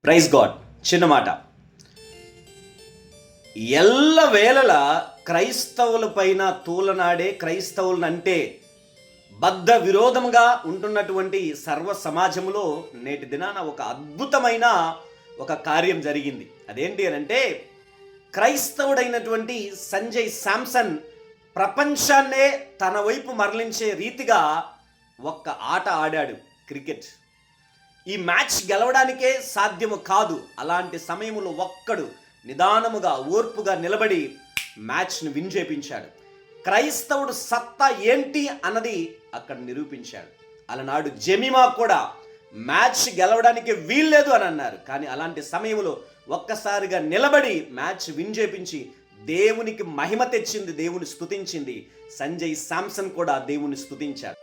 Praise God. చిన్న మాట. ఎల్లవేళల క్రైస్తవుల పైన తూలనాడే, క్రైస్తవులనంటే బద్ధ విరోధముగా ఉంటున్నటువంటి సర్వ సమాజంలో నేటి దినాన ఒక అద్భుతమైన ఒక కార్యం జరిగింది. అదేంటి అనంటే, క్రైస్తవుడైనటువంటి సంజయ్ శాంసన్ ప్రపంచాన్నే తన వైపు మరలించే రీతిగా ఒక్క ఆట ఆడాడు, క్రికెట్. ఈ మ్యాచ్ గెలవడానికే సాధ్యము కాదు. అలాంటి సమయంలో ఒక్కడు నిదానముగా, ఓర్పుగా నిలబడి మ్యాచ్ను విన్ చేపించాడు. క్రైస్తవుడు సత్తా ఏంటి అన్నది అక్కడ నిరూపించాడు. అలనాడు జెమిమా కూడా మ్యాచ్ గెలవడానికి వీల్లేదు అని అన్నారు. కానీ అలాంటి సమయంలో ఒక్కసారిగా నిలబడి మ్యాచ్ విన్ చేపించి దేవునికి మహిమ తెచ్చింది, దేవుని స్తుతించింది. సంజయ్ శాంసన్ కూడా దేవుని స్తుతించాడు.